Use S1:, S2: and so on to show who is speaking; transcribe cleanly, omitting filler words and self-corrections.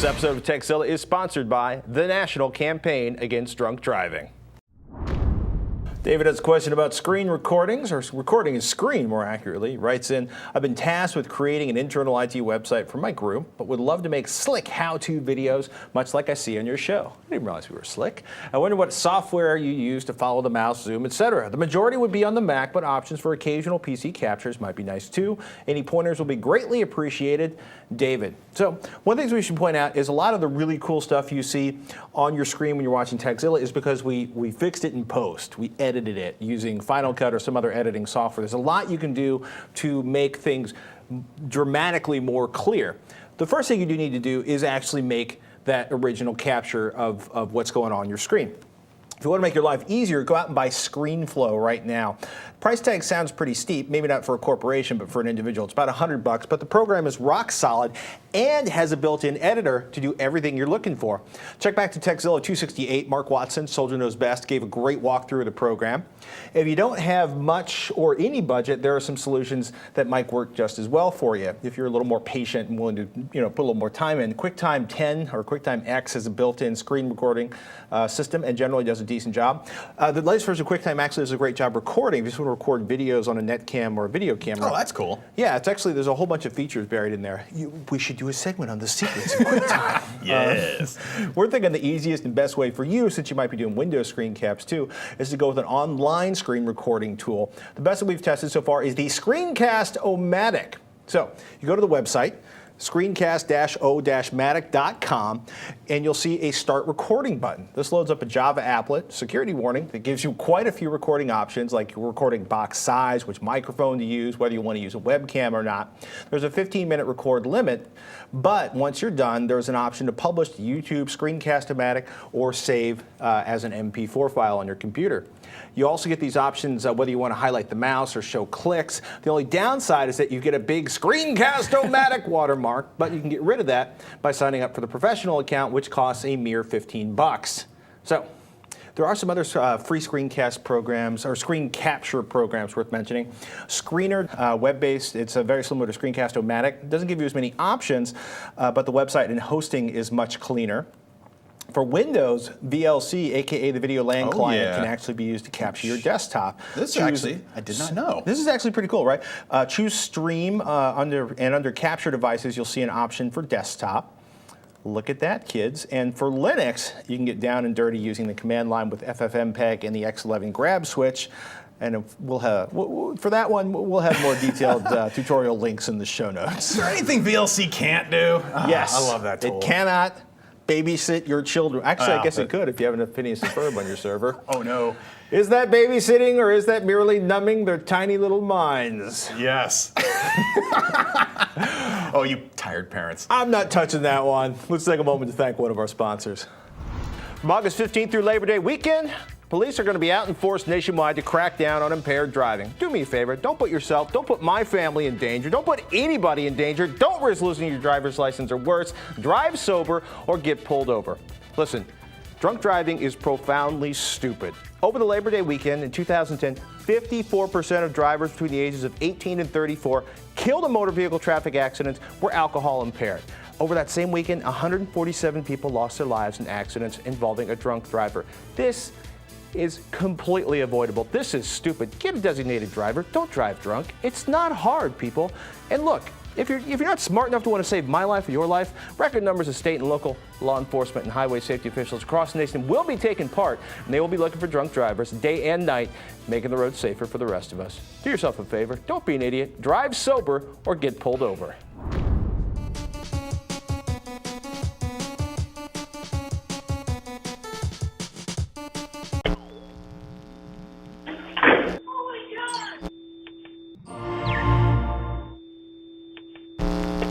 S1: This episode of Tekzilla is sponsored by the National Campaign Against Drunk Driving. David has a question about screen recordings, or recording a screen more accurately. Writes in, I've been tasked with creating an internal IT website for my group, but would love to make slick how-to videos, much like I see on your show. I didn't realize we were slick. I wonder what software you use to follow the mouse, zoom, etc. The majority would be on the Mac, but options for occasional PC captures might be nice too. Any pointers will be greatly appreciated. David. So one of the things we should point out is a lot of the really cool stuff you see on your screen when you're watching Tekzilla is because we fixed it in post. We edited it using Final Cut or some other editing software. There's a lot you can do to make things dramatically more clear. The first thing you do need to do is actually make that original capture of what's going on your screen. If you want to make your life easier, go out and buy ScreenFlow right now. Price tag sounds pretty steep, maybe not for a corporation, but for an individual. It's about $100, but the program is rock solid and has a built-in editor to do everything you're looking for. Check back to Tekzilla 268. Mark Watson, Soldier Knows Best, gave a great walkthrough of the program. If you don't have much or any budget, there are some solutions that might work just as well for you. If you're a little more patient and willing to put a little more time in, QuickTime 10 or QuickTime X has a built-in screen recording system and generally does a decent job. The latest version of QuickTime actually does a great job recording. If you just want to record videos on a Netcam or a video camera.
S2: Oh, that's cool.
S1: Yeah, it's actually, there's a whole bunch of features buried in there. We should do a segment on the secrets of QuickTime.
S2: Yes.
S1: We're thinking the easiest and best way for you, since you might be doing Windows screen caps too, is to go with an online screen recording tool. The best that we've tested so far is the Screencast-O-Matic. So you go to the website, screencast-o-matic.com, and you'll see a Start Recording button. This loads up a Java applet, security warning, that gives you quite a few recording options, like recording box size, which microphone to use, whether you want to use a webcam or not. There's a 15-minute record limit, but once you're done, there's an option to publish to YouTube, Screencast-O-Matic, or save as an MP4 file on your computer. You also get these options whether you want to highlight the mouse or show clicks. The only downside is that you get a big Screencast-O-Matic watermark, but you can get rid of that by signing up for the professional account, which costs a mere $15. So there are some other free screencast programs or screen capture programs worth mentioning. Screener, web-based, it's very similar to Screencast-O-Matic. It doesn't give you as many options, but the website and hosting is much cleaner. For Windows, VLC, aka the Video LAN client, can actually be used to capture your desktop.
S2: This actually, I did not know.
S1: This is actually pretty cool, right? Choose Stream under Capture Devices, you'll see an option for desktop. Look at that, kids. And for Linux, you can get down and dirty using the command line with FFmpeg and the X11 grab switch. And we'll have, for that one, we'll have more detailed tutorial links in the show notes.
S2: Is there anything VLC can't do?
S1: Yes.
S2: I love that tool.
S1: It cannot babysit your children. Actually, I guess it could if you have enough Phineas and Ferb on your server.
S2: Oh, no.
S1: Is that babysitting or is that merely numbing their tiny little minds?
S2: Yes. Oh, you tired parents.
S1: I'm not touching that one. Let's take a moment to thank one of our sponsors. From August 15th through Labor Day weekend, police are going to be out in force nationwide to crack down on impaired driving. Do me a favor, don't put yourself, don't put my family in danger, don't put anybody in danger, don't risk losing your driver's license or worse, drive sober or get pulled over. Listen, drunk driving is profoundly stupid. Over the Labor Day weekend in 2010, 54% of drivers between the ages of 18 and 34 killed in motor vehicle traffic accidents were alcohol impaired. Over that same weekend, 147 people lost their lives in accidents involving a drunk driver. This is completely avoidable. This is stupid. Get a designated driver. Don't drive drunk. It's not hard, people. And look, if you're not smart enough to want to save my life or your life, record numbers of state and local law enforcement and highway safety officials across the nation will be taking part, and they will be looking for drunk drivers day and night, making the road safer for the rest of us. Do yourself a favor. Don't be an idiot. Drive sober or get pulled over.